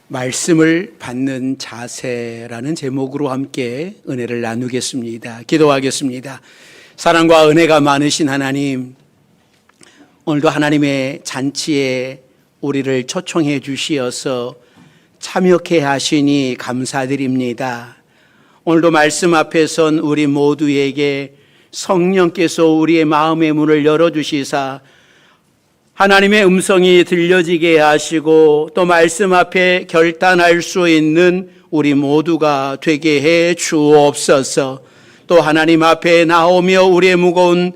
말씀을 받는 자세라는 제목으로 함께 은혜를 나누겠습니다. 기도하겠습니다. 사랑과 은혜가 많으신 하나님, 오늘도 하나님의 잔치에 우리를 초청해 주시어서 참여케 하시니 감사드립니다. 오늘도 말씀 앞에 선 우리 모두에게 성령께서 우리의 마음의 문을 열어주시사 하나님의 음성이 들려지게 하시고 또 말씀 앞에 결단할 수 있는 우리 모두가 되게 해 주옵소서. 또 하나님 앞에 나오며 우리의 무거운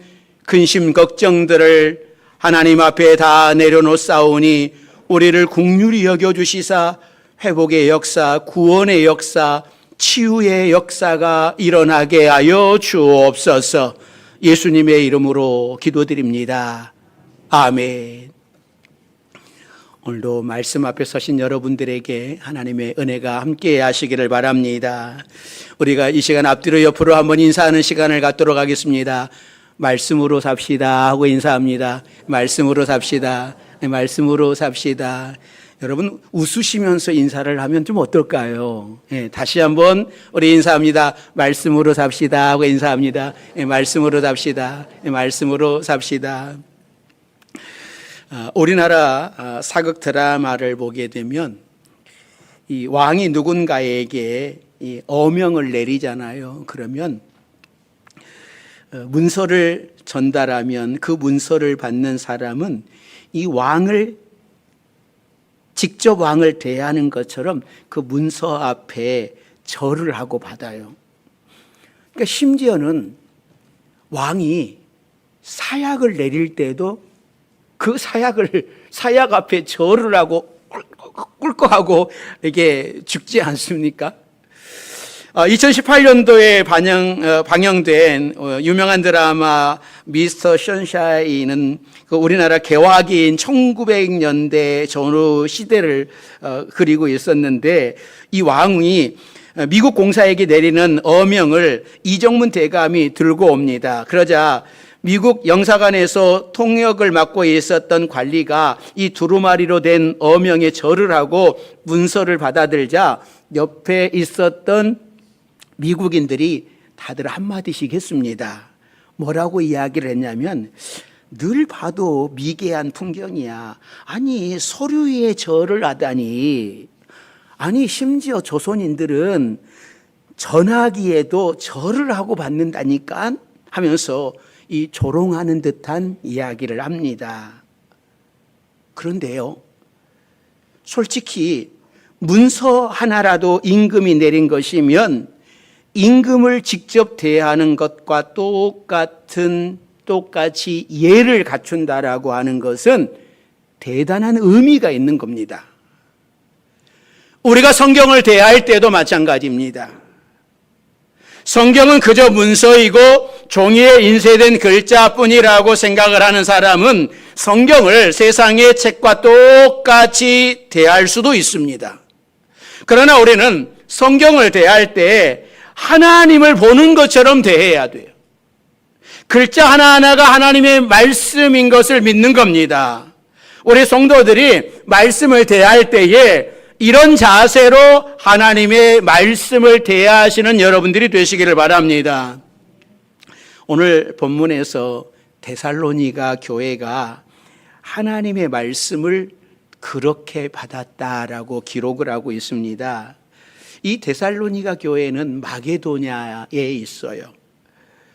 근심 걱정들을 하나님 앞에 다 내려놓사오니 우리를 긍휼히 여겨주시사 회복의 역사, 구원의 역사, 치유의 역사가 일어나게 하여 주옵소서. 예수님의 이름으로 기도드립니다. 아멘. 오늘도 말씀 앞에 서신 여러분들에게 하나님의 은혜가 함께 하시기를 바랍니다. 우리가 이 시간 앞뒤로 옆으로 한번 인사하는 시간을 갖도록 하겠습니다. 말씀으로 삽시다 하고 인사합니다. 말씀으로 삽시다. 말씀으로 삽시다. 여러분 웃으시면서 인사를 하면 좀 어떨까요? 다시 한번 우리 인사합니다. 말씀으로 삽시다 하고 인사합니다. 말씀으로 삽시다. 말씀으로 삽시다. 우리나라 사극 드라마를 보게 되면 이 왕이 누군가에게 이 어명을 내리잖아요. 그러면 문서를 전달하면 그 문서를 받는 사람은 이 왕을 직접 왕을 대하는 것처럼 그 문서 앞에 절을 하고 받아요. 그러니까 심지어는 왕이 사약을 내릴 때도 그 사약 앞에 절을 하고 꿀꺽하고 이게 죽지 않습니까? 2018년도에 방영된 유명한 드라마 미스터 션샤인은 그 우리나라 개화기인 1900년대 전후 시대를 그리고 있었는데 이 왕이 미국 공사에게 내리는 어명을 이정문 대감이 들고 옵니다. 그러자 미국 영사관에서 통역을 맡고 있었던 관리가 이 두루마리로 된 어명에 절을 하고 문서를 받아들자 옆에 있었던 미국인들이 다들 한마디씩 했습니다. 뭐라고 이야기를 했냐면 늘 봐도 미개한 풍경이야. 아니 서류 위에 절을 하다니. 아니 심지어 조선인들은 전화기에도 절을 하고 받는다니까 하면서 이 조롱하는 듯한 이야기를 합니다. 그런데요, 솔직히 문서 하나라도 임금이 내린 것이면 임금을 직접 대하는 것과 똑같이 예를 갖춘다라고 하는 것은 대단한 의미가 있는 겁니다. 우리가 성경을 대할 때도 마찬가지입니다. 성경은 그저 문서이고 종이에 인쇄된 글자뿐이라고 생각을 하는 사람은 성경을 세상의 책과 똑같이 대할 수도 있습니다. 그러나 우리는 성경을 대할 때 하나님을 보는 것처럼 대해야 돼요. 글자 하나하나가 하나님의 말씀인 것을 믿는 겁니다. 우리 성도들이 말씀을 대할 때에 이런 자세로 하나님의 말씀을 대하시는 여러분들이 되시기를 바랍니다. 오늘 본문에서 데살로니가 교회가 하나님의 말씀을 그렇게 받았다라고 기록을 하고 있습니다. 이 데살로니가 교회는 마게도냐에 있어요.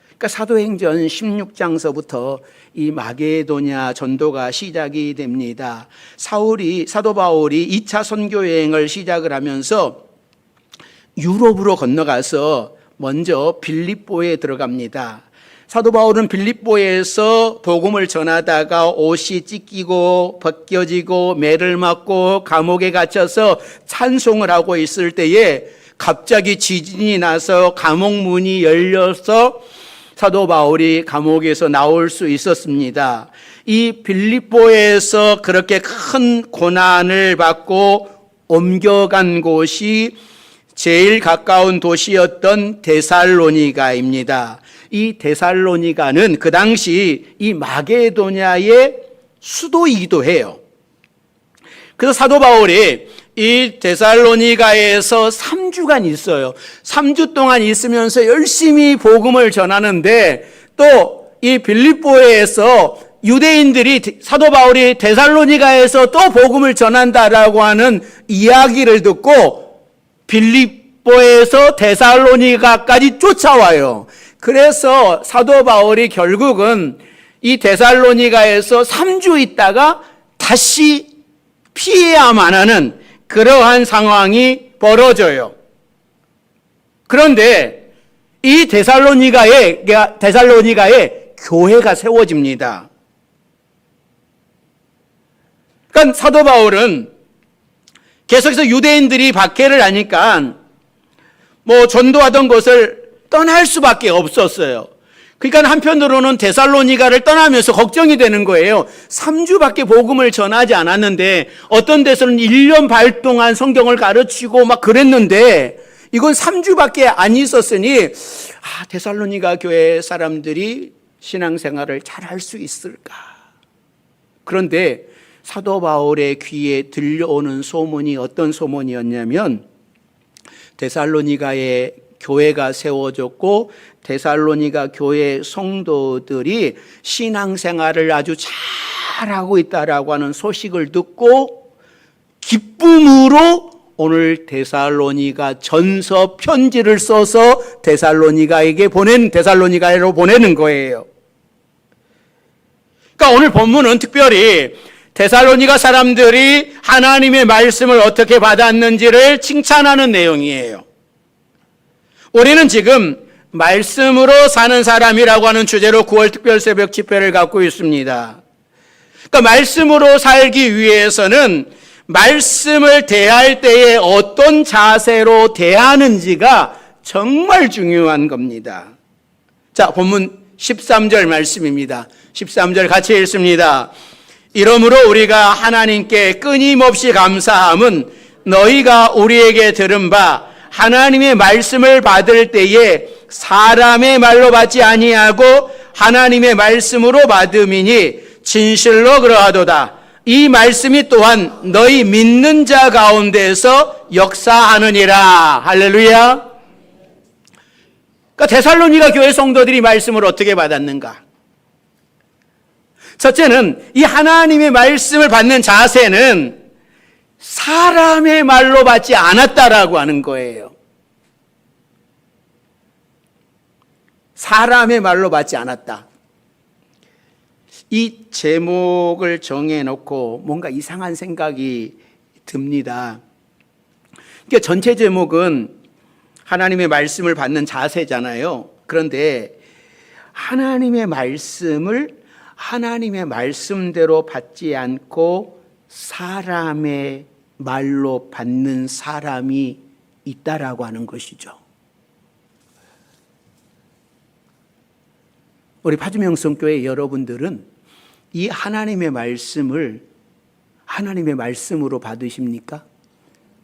그러니까 사도행전 16장서부터 이 마게도냐 전도가 시작이 됩니다. 사도 바울이 2차 선교 여행을 시작을 하면서 유럽으로 건너가서 먼저 빌립보에 들어갑니다. 사도 바울은 빌립보에서 복음을 전하다가 옷이 찢기고 벗겨지고 매를 맞고 감옥에 갇혀서 찬송을 하고 있을 때에 갑자기 지진이 나서 감옥 문이 열려서 사도 바울이 감옥에서 나올 수 있었습니다. 이 빌립보에서 그렇게 큰 고난을 받고 옮겨간 곳이 제일 가까운 도시였던 데살로니가입니다. 이 데살로니가는 그 당시 이 마게도냐의 수도이기도 해요. 그래서 사도 바울이 이 데살로니가에서 3주간 있어요. 3주 동안 있으면서 열심히 복음을 전하는데 또 이 빌립보에서 유대인들이 사도 바울이 데살로니가에서 또 복음을 전한다라고 하는 이야기를 듣고 빌립보에서 데살로니가까지 쫓아와요. 그래서 사도 바울이 결국은 이 데살로니가에서 3주 있다가 다시 피해야만 하는 그러한 상황이 벌어져요. 그런데 이 데살로니가에 교회가 세워집니다. 그러니까 사도 바울은 계속해서 유대인들이 박해를 하니까 전도하던 것을 떠날 수밖에 없었어요. 그러니까 한편으로는 데살로니가를 떠나면서 걱정이 되는 거예요. 3주밖에 복음을 전하지 않았는데 어떤 데서는 1년 반 동안 성경을 가르치고 막 그랬는데 이건 3주밖에 안 있었으니 데살로니가 교회 사람들이 신앙생활을 잘할 수 있을까? 그런데 사도 바울의 귀에 들려오는 소문이 어떤 소문이었냐면 데살로니가에 교회가 세워졌고 데살로니가 교회 성도들이 신앙생활을 아주 잘하고 있다라고 하는 소식을 듣고 기쁨으로 오늘 데살로니가 전서 편지를 써서 데살로니가로 보내는 거예요. 그러니까 오늘 본문은 특별히 데살로니가 사람들이 하나님의 말씀을 어떻게 받았는지를 칭찬하는 내용이에요. 우리는 지금 말씀으로 사는 사람이라고 하는 주제로 9월 특별 새벽 집회를 갖고 있습니다. 그러니까 말씀으로 살기 위해서는 말씀을 대할 때에 어떤 자세로 대하는지가 정말 중요한 겁니다. 자, 본문 13절 말씀입니다. 13절 같이 읽습니다. 이러므로 우리가 하나님께 끊임없이 감사함은 너희가 우리에게 들은 바 하나님의 말씀을 받을 때에 사람의 말로 받지 아니하고 하나님의 말씀으로 받음이니 진실로 그러하도다. 이 말씀이 또한 너희 믿는 자 가운데서 역사하느니라. 할렐루야. 그러니까 데살로니가 교회 성도들이 말씀을 어떻게 받았는가? 첫째는 이 하나님의 말씀을 받는 자세는 사람의 말로 받지 않았다라고 하는 거예요. 사람의 말로 받지 않았다. 이 제목을 정해놓고 뭔가 이상한 생각이 듭니다. 그러니까 전체 제목은 하나님의 말씀을 받는 자세잖아요. 그런데 하나님의 말씀을 하나님의 말씀대로 받지 않고 사람의 말로 받는 사람이 있다라고 하는 것이죠. 우리 파주명성교회 여러분들은 이 하나님의 말씀을 하나님의 말씀으로 받으십니까?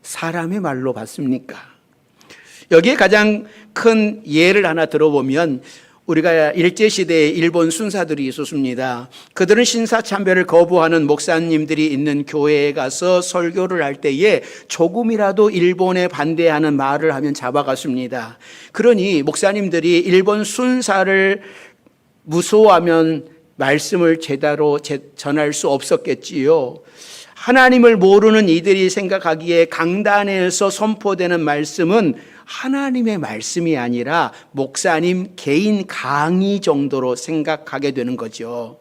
사람의 말로 받습니까? 여기에 가장 큰 예를 하나 들어보면 우리가 일제시대에 일본 순사들이 있었습니다. 그들은 신사참배를 거부하는 목사님들이 있는 교회에 가서 설교를 할 때에 조금이라도 일본에 반대하는 말을 하면 잡아갔습니다. 그러니 목사님들이 일본 순사를 무서워하면 말씀을 제대로 전할 수 없었겠지요. 하나님을 모르는 이들이 생각하기에 강단에서 선포되는 말씀은 하나님의 말씀이 아니라 목사님 개인 강의 정도로 생각하게 되는 거죠.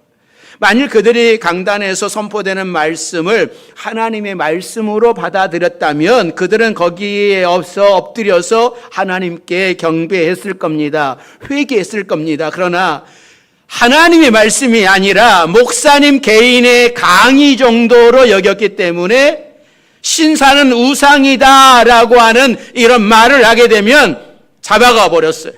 만일 그들이 강단에서 선포되는 말씀을 하나님의 말씀으로 받아들였다면 그들은 거기에 엎드려서 하나님께 경배했을 겁니다. 회개했을 겁니다. 그러나 하나님의 말씀이 아니라 목사님 개인의 강의 정도로 여겼기 때문에 신사는 우상이다라고 하는 이런 말을 하게 되면 잡아가 버렸어요.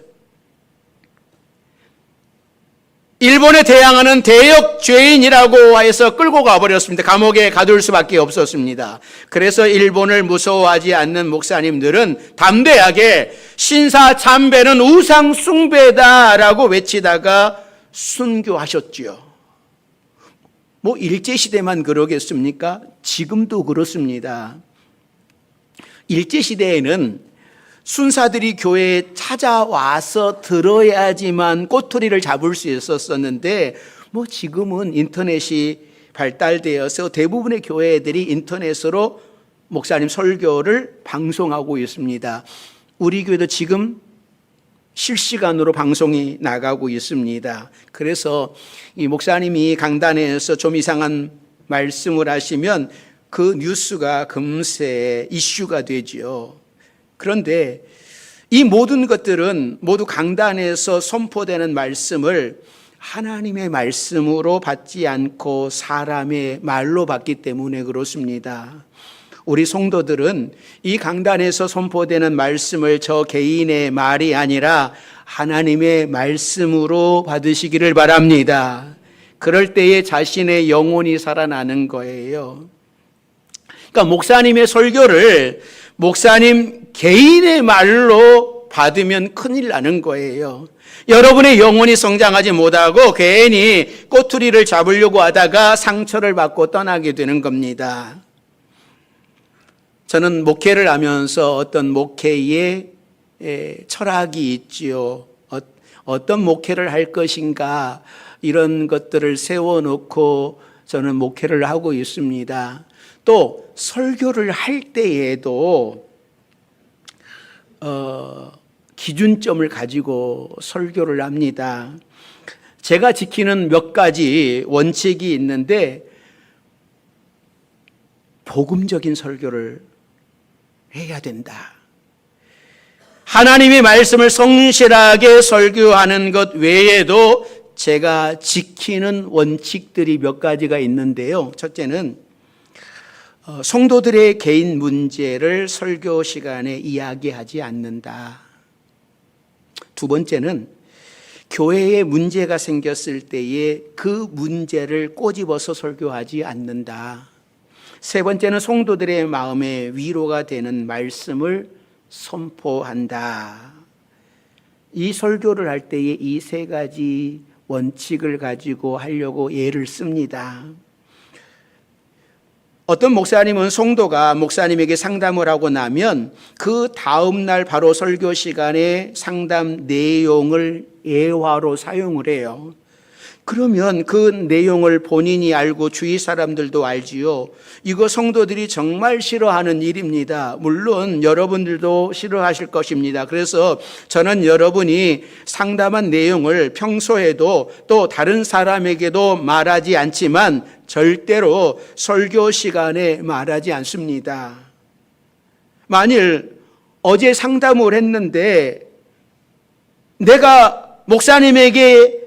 일본에 대항하는 대역 죄인이라고 해서 끌고 가버렸습니다. 감옥에 가둘 수밖에 없었습니다. 그래서 일본을 무서워하지 않는 목사님들은 담대하게 신사 참배는 우상 숭배다라고 외치다가 순교하셨지요. 일제시대만 그러겠습니까? 지금도 그렇습니다. 일제시대에는 순사들이 교회에 찾아와서 들어야지만 꼬투리를 잡을 수 있었었는데 지금은 인터넷이 발달되어서 대부분의 교회들이 인터넷으로 목사님 설교를 방송하고 있습니다. 우리 교회도 지금 실시간으로 방송이 나가고 있습니다. 그래서 이 목사님이 강단에서 좀 이상한 말씀을 하시면 그 뉴스가 금세 이슈가 되지요. 그런데 이 모든 것들은 모두 강단에서 선포되는 말씀을 하나님의 말씀으로 받지 않고 사람의 말로 받기 때문에 그렇습니다. 우리 성도들은 이 강단에서 선포되는 말씀을 저 개인의 말이 아니라 하나님의 말씀으로 받으시기를 바랍니다. 그럴 때에 자신의 영혼이 살아나는 거예요. 그러니까 목사님의 설교를 목사님 개인의 말로 받으면 큰일 나는 거예요. 여러분의 영혼이 성장하지 못하고 괜히 꼬투리를 잡으려고 하다가 상처를 받고 떠나게 되는 겁니다. 저는 목회를 하면서 어떤 목회의 철학이 있지요. 어떤 목회를 할 것인가 이런 것들을 세워놓고 저는 목회를 하고 있습니다. 또 설교를 할 때에도 기준점을 가지고 설교를 합니다. 제가 지키는 몇 가지 원칙이 있는데 복음적인 설교를 해야 된다. 하나님의 말씀을 성실하게 설교하는 것 외에도 제가 지키는 원칙들이 몇 가지가 있는데요. 첫째는 성도들의 개인 문제를 설교 시간에 이야기하지 않는다. 두 번째는 교회에 문제가 생겼을 때에 그 문제를 꼬집어서 설교하지 않는다. 세 번째는 성도들의 마음에 위로가 되는 말씀을 선포한다. 이 설교를 할 때에 이 세 가지 원칙을 가지고 하려고 예를 씁니다. 어떤 목사님은 성도가 목사님에게 상담을 하고 나면 그 다음 날 바로 설교 시간에 상담 내용을 예화로 사용을 해요. 그러면 그 내용을 본인이 알고 주위 사람들도 알지요. 이거 성도들이 정말 싫어하는 일입니다. 물론 여러분들도 싫어하실 것입니다. 그래서 저는 여러분이 상담한 내용을 평소에도 또 다른 사람에게도 말하지 않지만 절대로 설교 시간에 말하지 않습니다. 만일 어제 상담을 했는데 내가 목사님에게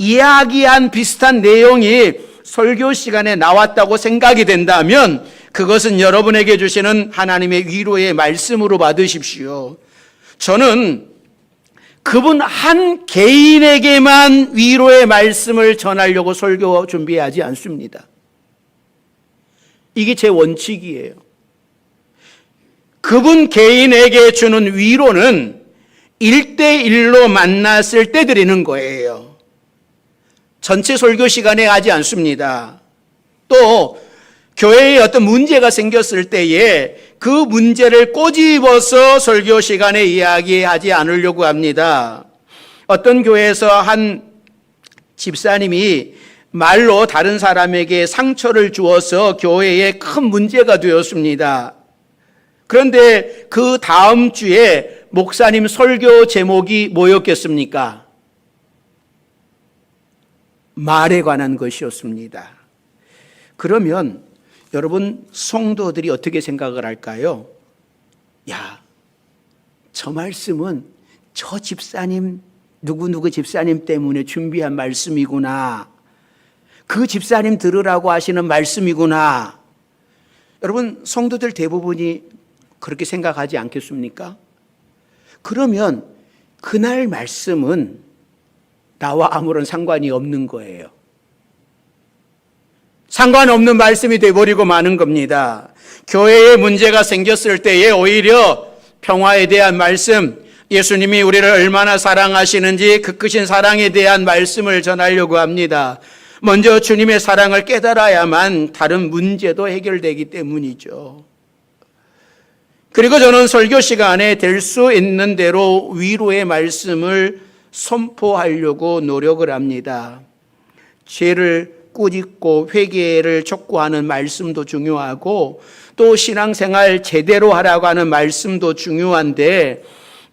이야기한 비슷한 내용이 설교 시간에 나왔다고 생각이 된다면 그것은 여러분에게 주시는 하나님의 위로의 말씀으로 받으십시오. 저는 그분 한 개인에게만 위로의 말씀을 전하려고 설교 준비하지 않습니다. 이게 제 원칙이에요. 그분 개인에게 주는 위로는 1대1로 만났을 때 드리는 거예요. 전체 설교 시간에 하지 않습니다. 또 교회에 어떤 문제가 생겼을 때에 그 문제를 꼬집어서 설교 시간에 이야기하지 않으려고 합니다. 어떤 교회에서 한 집사님이 말로 다른 사람에게 상처를 주어서 교회에 큰 문제가 되었습니다. 그런데 그 다음 주에 목사님 설교 제목이 뭐였겠습니까? 말에 관한 것이었습니다. 그러면 여러분 성도들이 어떻게 생각을 할까요? 야, 저 말씀은 저 집사님 누구누구 집사님 때문에 준비한 말씀이구나. 그 집사님 들으라고 하시는 말씀이구나. 여러분 성도들 대부분이 그렇게 생각하지 않겠습니까? 그러면 그날 말씀은 나와 아무런 상관이 없는 거예요. 상관없는 말씀이 되어버리고 마는 겁니다. 교회에 문제가 생겼을 때에 오히려 평화에 대한 말씀, 예수님이 우리를 얼마나 사랑하시는지 그 크신 사랑에 대한 말씀을 전하려고 합니다. 먼저 주님의 사랑을 깨달아야만 다른 문제도 해결되기 때문이죠. 그리고 저는 설교 시간에 될 수 있는 대로 위로의 말씀을 선포하려고 노력을 합니다. 죄를 꾸짖고 회개를 촉구하는 말씀도 중요하고 또 신앙생활 제대로 하라고 하는 말씀도 중요한데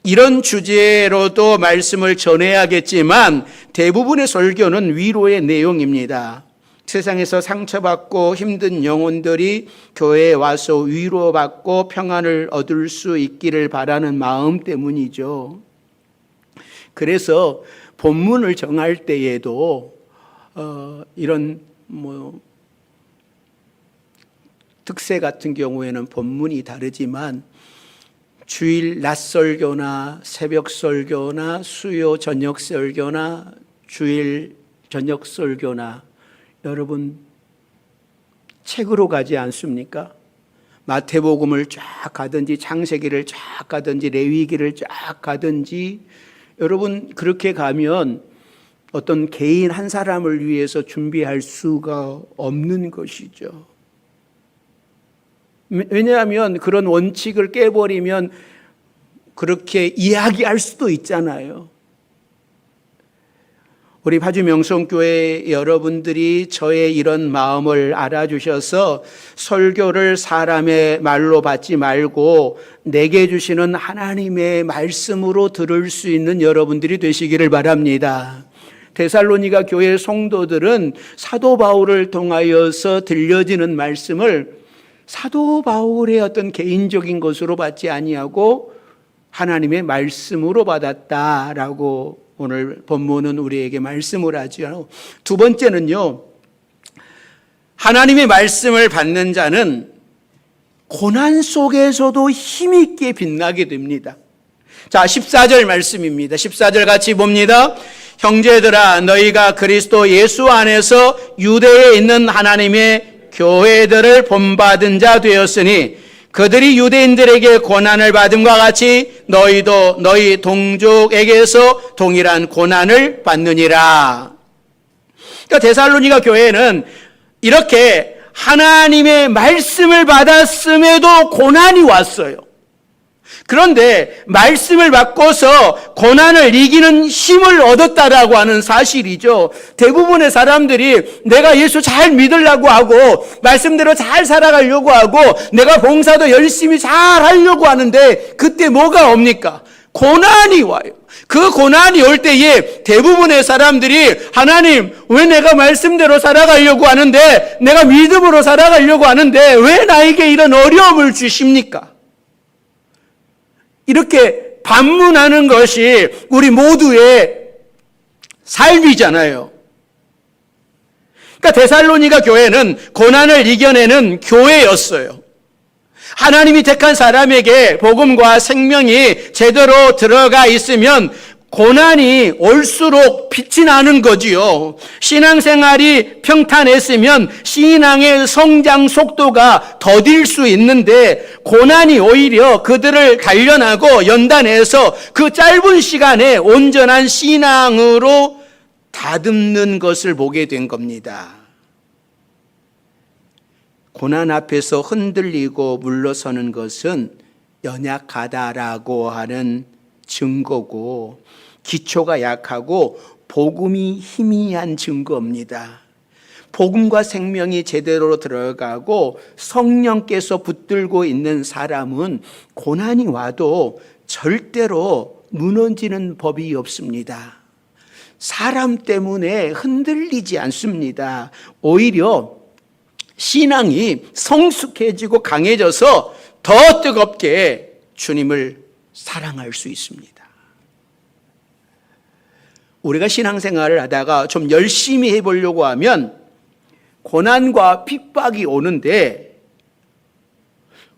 이런 주제로도 말씀을 전해야겠지만 대부분의 설교는 위로의 내용입니다. 세상에서 상처받고 힘든 영혼들이 교회에 와서 위로받고 평안을 얻을 수 있기를 바라는 마음 때문이죠. 그래서 본문을 정할 때에도 이런 특세 같은 경우에는 본문이 다르지만 주일 낮 설교나 새벽 설교나 수요 저녁 설교나 주일 저녁 설교나 여러분 책으로 가지 않습니까? 마태복음을 쫙 가든지 창세기를 쫙 가든지 레위기를 쫙 가든지 여러분 그렇게 가면 어떤 개인 한 사람을 위해서 준비할 수가 없는 것이죠. 왜냐하면 그런 원칙을 깨버리면 그렇게 이야기할 수도 있잖아요. 우리 파주 명성교회 여러분들이 저의 이런 마음을 알아주셔서 설교를 사람의 말로 받지 말고 내게 주시는 하나님의 말씀으로 들을 수 있는 여러분들이 되시기를 바랍니다. 데살로니가 교회 성도들은 사도 바울을 통하여서 들려지는 말씀을 사도 바울의 어떤 개인적인 것으로 받지 아니하고 하나님의 말씀으로 받았다라고 오늘 본문은 우리에게 말씀을 하죠. 두 번째는요, 하나님의 말씀을 받는 자는 고난 속에서도 힘있게 빛나게 됩니다. 자, 14절 말씀입니다. 14절 같이 봅니다. 형제들아, 너희가 그리스도 예수 안에서 유대에 있는 하나님의 교회들을 본받은 자 되었으니 그들이 유대인들에게 고난을 받음과 같이 너희도 너희 동족에게서 동일한 고난을 받느니라. 그러니까 데살로니가 교회는 이렇게 하나님의 말씀을 받았음에도 고난이 왔어요. 그런데 말씀을 받고서 고난을 이기는 힘을 얻었다라고 하는 사실이죠. 대부분의 사람들이 내가 예수 잘 믿으려고 하고 말씀대로 잘 살아가려고 하고 내가 봉사도 열심히 잘 하려고 하는데 그때 뭐가 옵니까? 고난이 와요. 그 고난이 올 때에 대부분의 사람들이 하나님, 왜 내가 말씀대로 살아가려고 하는데 내가 믿음으로 살아가려고 하는데 왜 나에게 이런 어려움을 주십니까? 이렇게 반문하는 것이 우리 모두의 삶이잖아요. 그러니까 데살로니가 교회는 고난을 이겨내는 교회였어요. 하나님이 택한 사람에게 복음과 생명이 제대로 들어가 있으면 고난이 올수록 빛이 나는 거지요. 신앙생활이 평탄했으면 신앙의 성장 속도가 더딜 수 있는데 고난이 오히려 그들을 단련하고 연단해서 그 짧은 시간에 온전한 신앙으로 다듬는 것을 보게 된 겁니다. 고난 앞에서 흔들리고 물러서는 것은 연약하다라고 하는 증거고 기초가 약하고 복음이 희미한 증거입니다. 복음과 생명이 제대로 들어가고 성령께서 붙들고 있는 사람은 고난이 와도 절대로 무너지는 법이 없습니다. 사람 때문에 흔들리지 않습니다. 오히려 신앙이 성숙해지고 강해져서 더 뜨겁게 주님을 사랑할 수 있습니다. 우리가 신앙생활을 하다가 좀 열심히 해보려고 하면 고난과 핍박이 오는데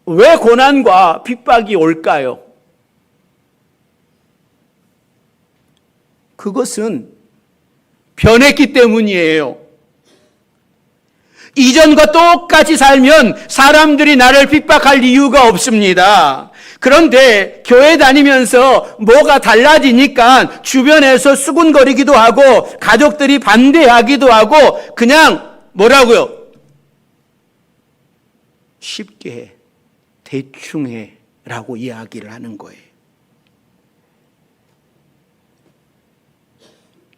왜 고난과 핍박이 올까요? 그것은 변했기 때문이에요. 이전과 똑같이 살면 사람들이 나를 핍박할 이유가 없습니다. 그런데 교회 다니면서 뭐가 달라지니까 주변에서 수군거리기도 하고 가족들이 반대하기도 하고 그냥 뭐라고요? 쉽게 해, 대충 해, 라고 이야기를 하는 거예요.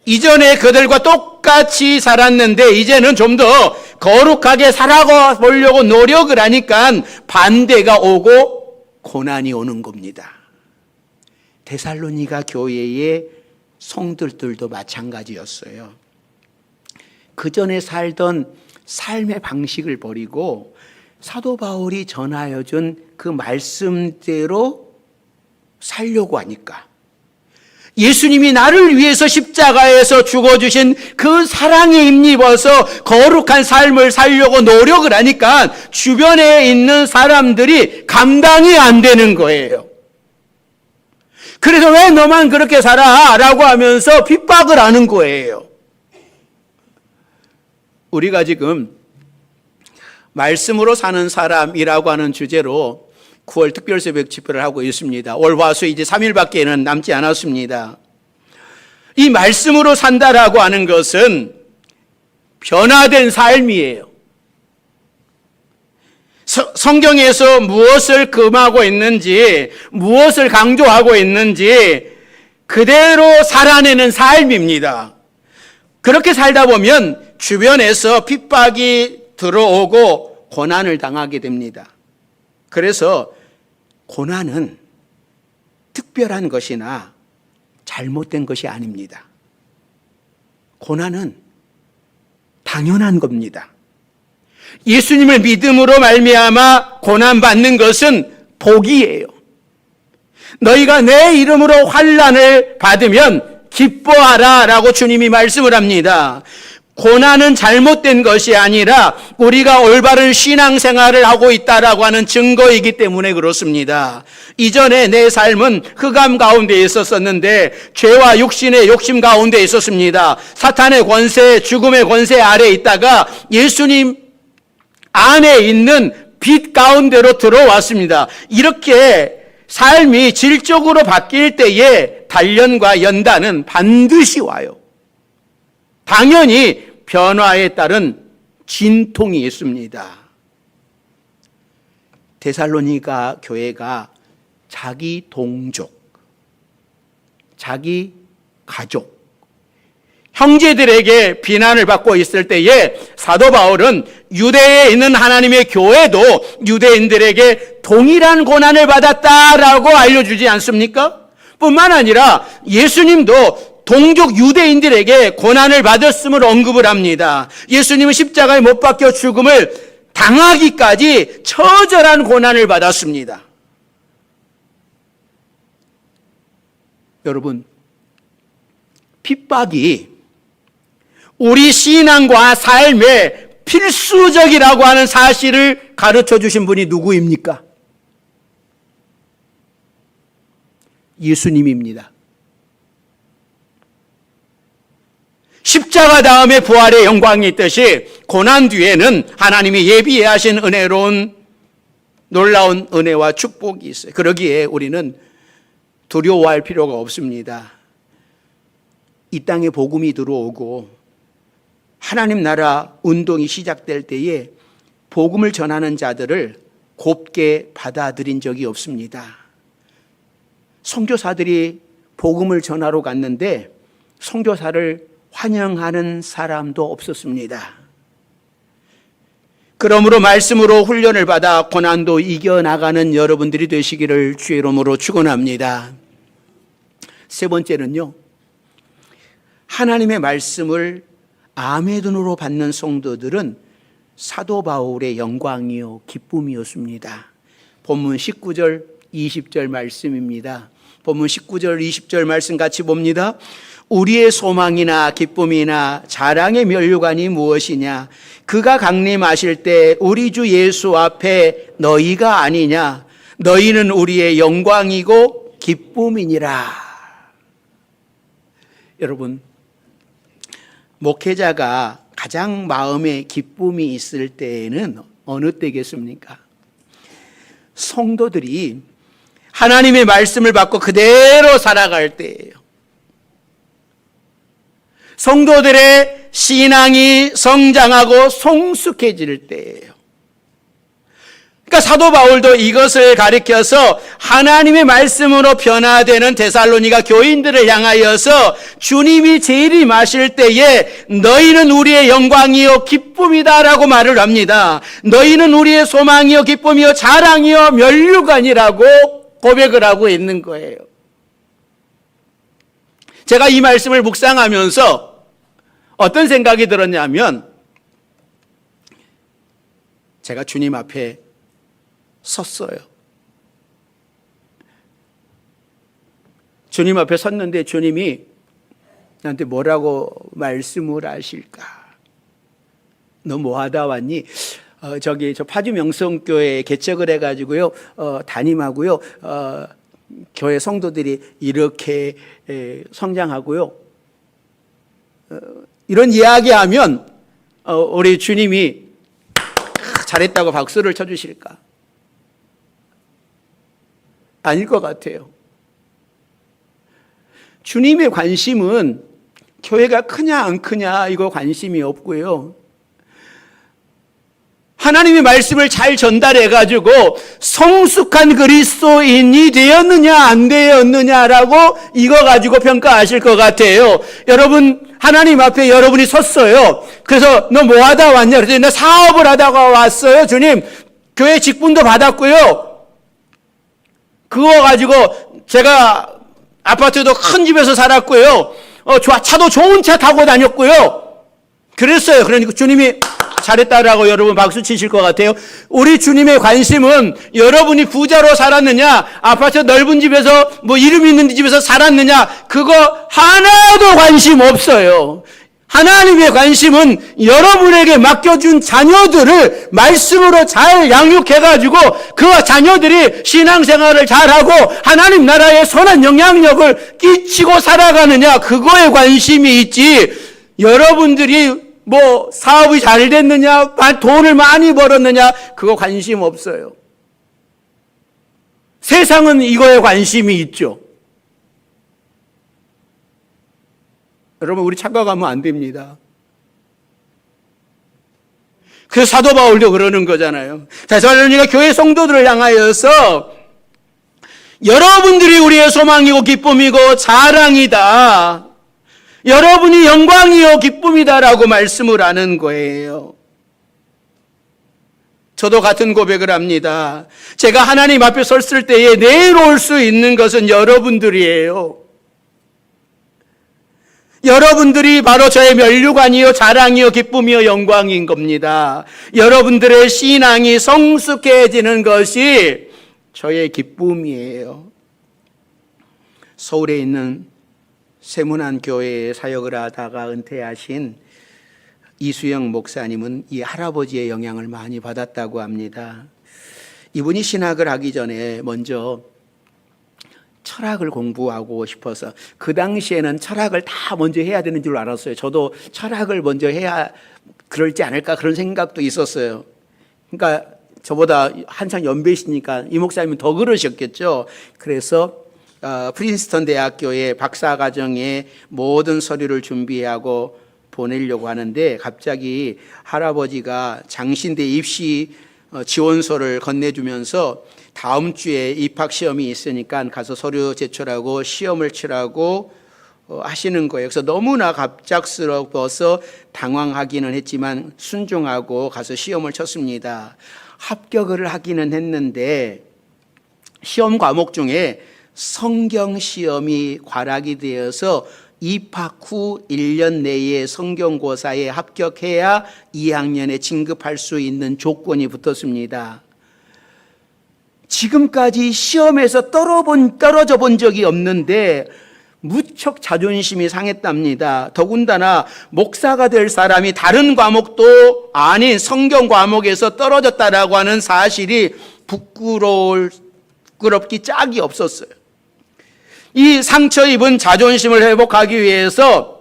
이전에 그들과 똑같이 살았는데 이제는 좀 더 거룩하게 살아보려고 노력을 하니까 반대가 오고 고난이 오는 겁니다. 데살로니가 교회의 성들도 마찬가지였어요. 그 전에 살던 삶의 방식을 버리고 사도 바울이 전하여 준 그 말씀대로 살려고 하니까, 예수님이 나를 위해서 십자가에서 죽어주신 그 사랑에 힘입어서 거룩한 삶을 살려고 노력을 하니까 주변에 있는 사람들이 감당이 안 되는 거예요. 그래서 왜 너만 그렇게 살아? 라고 하면서 핍박을 하는 거예요. 우리가 지금 말씀으로 사는 사람이라고 하는 주제로 9월 특별새벽 집회를 하고 있습니다. 올 화수 이제 3일밖에는 남지 않았습니다. 이 말씀으로 산다라고 하는 것은 변화된 삶이에요. 성경에서 무엇을 금하고 있는지, 무엇을 강조하고 있는지 그대로 살아내는 삶입니다. 그렇게 살다 보면 주변에서 핍박이 들어오고 고난을 당하게 됩니다. 그래서 고난은 특별한 것이나 잘못된 것이 아닙니다. 고난은 당연한 겁니다. 예수님을 믿음으로 말미암아 고난받는 것은 복이에요. 너희가 내 이름으로 환난을 받으면 기뻐하라 라고 주님이 말씀을 합니다. 고난은 잘못된 것이 아니라 우리가 올바른 신앙생활을 하고 있다라고 하는 증거이기 때문에 그렇습니다. 이전에 내 삶은 흑암 가운데 있었었는데 죄와 육신의 욕심 가운데 있었습니다. 사탄의 권세, 죽음의 권세 아래에 있다가 예수님 안에 있는 빛 가운데로 들어왔습니다. 이렇게 삶이 질적으로 바뀔 때에 단련과 연단은 반드시 와요. 당연히 변화에 따른 진통이 있습니다. 데살로니가 교회가 자기 동족, 자기 가족, 형제들에게 비난을 받고 있을 때에 사도 바울은 유대에 있는 하나님의 교회도 유대인들에게 동일한 고난을 받았다라고 알려주지 않습니까? 뿐만 아니라 예수님도 동족 유대인들에게 고난을 받았음을 언급을 합니다. 예수님은 십자가에 못 박혀 죽음을 당하기까지 처절한 고난을 받았습니다. 여러분, 핍박이 우리 신앙과 삶에 필수적이라고 하는 사실을 가르쳐 주신 분이 누구입니까? 예수님입니다. 십자가 다음에 부활의 영광이 있듯이 고난 뒤에는 하나님이 예비하신 은혜로운 놀라운 은혜와 축복이 있어요. 그러기에 우리는 두려워할 필요가 없습니다. 이 땅에 복음이 들어오고 하나님 나라 운동이 시작될 때에 복음을 전하는 자들을 곱게 받아들인 적이 없습니다. 선교사들이 복음을 전하러 갔는데 선교사를 환영하는 사람도 없었습니다. 그러므로 말씀으로 훈련을 받아 고난도 이겨나가는 여러분들이 되시기를 주의 이름으로 축원합니다. 세 번째는요, 하나님의 말씀을 암의 눈으로 받는 성도들은 사도 바울의 영광이요 기쁨이었습니다. 본문 19절 20절 말씀입니다. 본문 19절 20절 말씀 같이 봅니다. 우리의 소망이나 기쁨이나 자랑의 면류관이 무엇이냐? 그가 강림하실 때 우리 주 예수 앞에 너희가 아니냐? 너희는 우리의 영광이고 기쁨이니라. 여러분, 목회자가 가장 마음에 기쁨이 있을 때에는 어느 때겠습니까? 성도들이 하나님의 말씀을 받고 그대로 살아갈 때예요. 성도들의 신앙이 성장하고 성숙해질 때예요. 그러니까 사도 바울도 이것을 가리켜서 하나님의 말씀으로 변화되는 데살로니가 교인들을 향하여서 주님이 재림하실 때에 너희는 우리의 영광이요 기쁨이다라고 말을 합니다. 너희는 우리의 소망이요 기쁨이요 자랑이요 면류관이라고 고백을 하고 있는 거예요. 제가 이 말씀을 묵상하면서 어떤 생각이 들었냐면, 제가 주님 앞에 섰어요. 주님 앞에 섰는데 주님이 나한테 뭐라고 말씀을 하실까? 너 뭐 하다 왔니? 저 파주 명성교회에 개척을 해가지고요, 담임하고요, 교회 성도들이 이렇게 성장하고요, 이런 이야기하면 우리 주님이 잘했다고 박수를 쳐주실까? 아닐 것 같아요. 주님의 관심은 교회가 크냐 안 크냐 이거 관심이 없고요, 하나님의 말씀을 잘 전달해가지고 성숙한 그리스도인이 되었느냐 안 되었느냐라고 이거 가지고 평가하실 것 같아요. 여러분, 하나님 앞에 여러분이 섰어요. 그래서 너 뭐 하다 왔냐? 그랬더니 나 사업을 하다가 왔어요. 주님, 교회 직분도 받았고요, 그거 가지고 제가 아파트도 큰 집에서 살았고요, 차도 좋은 차 타고 다녔고요, 그랬어요. 그러니까 주님이 잘했다라고 여러분 박수 치실 것 같아요. 우리 주님의 관심은 여러분이 부자로 살았느냐, 아파트 넓은 집에서 뭐 이름 있는 집에서 살았느냐, 그거 하나도 관심 없어요. 하나님의 관심은 여러분에게 맡겨준 자녀들을 말씀으로 잘 양육해가지고 그 자녀들이 신앙생활을 잘하고 하나님 나라에 선한 영향력을 끼치고 살아가느냐, 그거에 관심이 있지, 여러분들이 뭐 사업이 잘 됐느냐, 돈을 많이 벌었느냐, 그거 관심 없어요. 세상은 이거에 관심이 있죠. 여러분, 우리 착각하면 안 됩니다. 그래서 사도 바울도 그러는 거잖아요. 데살로니가 교회 성도들을 향하여서 여러분들이 우리의 소망이고 기쁨이고 자랑이다, 여러분이 영광이요 기쁨이다라고 말씀을 하는 거예요. 저도 같은 고백을 합니다. 제가 하나님 앞에 섰을 때에 내놓을 수 있는 것은 여러분들이에요. 여러분들이 바로 저의 면류관이요 자랑이요 기쁨이요 영광인 겁니다. 여러분들의 신앙이 성숙해지는 것이 저의 기쁨이에요. 서울에 있는 세문안 교회에 사역을 하다가 은퇴하신 이수영 목사님은 이 할아버지의 영향을 많이 받았다고 합니다. 이분이 신학을 하기 전에 먼저 철학을 공부하고 싶어서, 그 당시에는 철학을 다 먼저 해야 되는 줄 알았어요. 저도 철학을 먼저 해야 그럴지 않을까 그런 생각도 있었어요. 그러니까 저보다 한창 연배시니까 이 목사님은 더 그러셨겠죠. 그래서 프린스턴 대학교에 박사과정에 모든 서류를 준비하고 보내려고 하는데 갑자기 할아버지가 장신대 입시 지원서를 건네주면서 다음 주에 입학시험이 있으니까 가서 서류 제출하고 시험을 치라고 하시는 거예요. 그래서 너무나 갑작스러워서 당황하기는 했지만 순종하고 가서 시험을 쳤습니다. 합격을 하기는 했는데 시험 과목 중에 성경 시험이 과락이 되어서 입학 후 1년 내에 성경고사에 합격해야 2학년에 진급할 수 있는 조건이 붙었습니다. 지금까지 시험에서 떨어져 본 적이 없는데 무척 자존심이 상했답니다. 더군다나 목사가 될 사람이 다른 과목도 아닌 성경 과목에서 떨어졌다라고 하는 사실이 부끄럽기 짝이 없었어요. 이 상처 입은 자존심을 회복하기 위해서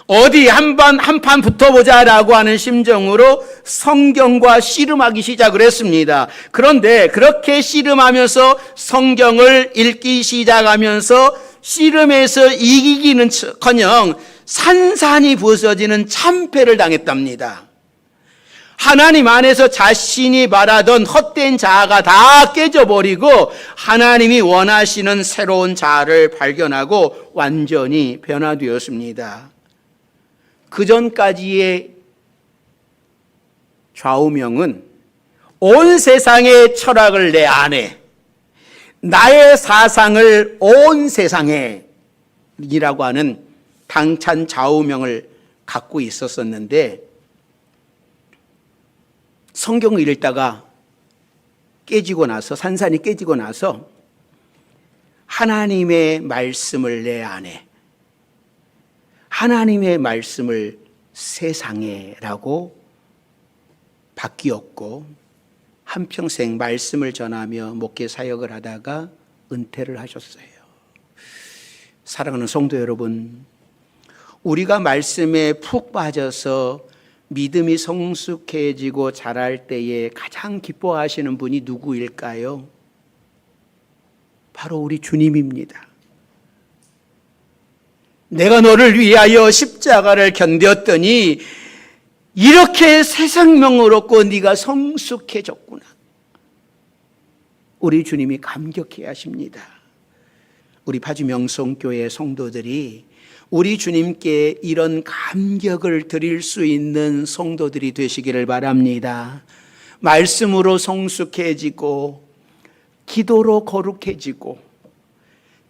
어디 한 판 붙어보자라고 하는 심정으로 성경과 씨름하기 시작을 했습니다. 그런데 그렇게 씨름하면서 성경을 읽기 시작하면서 씨름에서 이기기는커녕 산산이 부서지는 참패를 당했답니다. 하나님 안에서 자신이 바라던 헛된 자아가 다 깨져버리고 하나님이 원하시는 새로운 자아를 발견하고 완전히 변화되었습니다. 그 전까지의 좌우명은 온 세상의 철학을 내 안에, 나의 사상을 온 세상에 이라고 하는 당찬 좌우명을 갖고 있었었는데, 성경을 읽다가 깨지고 나서, 산산이 깨지고 나서 하나님의 말씀을 내 안에, 하나님의 말씀을 세상에라고 바뀌었고, 한평생 말씀을 전하며 목회 사역을 하다가 은퇴를 하셨어요. 사랑하는 성도 여러분, 우리가 말씀에 푹 빠져서 믿음이 성숙해지고 자랄 때에 가장 기뻐하시는 분이 누구일까요? 바로 우리 주님입니다. 내가 너를 위하여 십자가를 견뎠더니 이렇게 새 생명을 얻고 네가 성숙해졌구나. 우리 주님이 감격해 하십니다. 우리 파주 명성교회 성도들이 우리 주님께 이런 감격을 드릴 수 있는 성도들이 되시기를 바랍니다. 말씀으로 성숙해지고, 기도로 거룩해지고,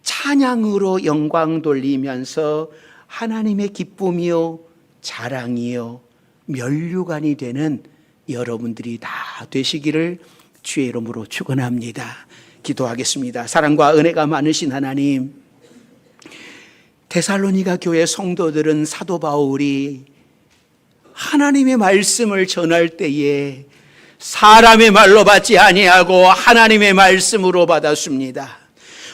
찬양으로 영광 돌리면서 하나님의 기쁨이요, 자랑이요, 면류관이 되는 여러분들이 다 되시기를 주의 이름으로 축원합니다. 기도하겠습니다. 사랑과 은혜가 많으신 하나님, 데살로니가 교회 성도들은 사도 바울이 하나님의 말씀을 전할 때에 사람의 말로 받지 아니하고 하나님의 말씀으로 받았습니다.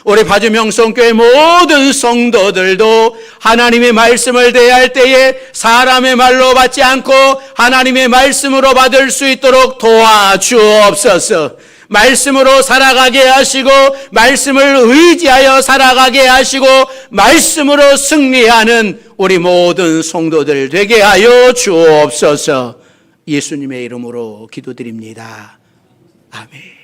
우리 파주 명성교회 모든 성도들도 하나님의 말씀을 대할 때에 사람의 말로 받지 않고 하나님의 말씀으로 받을 수 있도록 도와주옵소서. 말씀으로 살아가게 하시고, 말씀을 의지하여 살아가게 하시고, 말씀으로 승리하는 우리 모든 성도들 되게 하여 주옵소서. 예수님의 이름으로 기도드립니다. 아멘.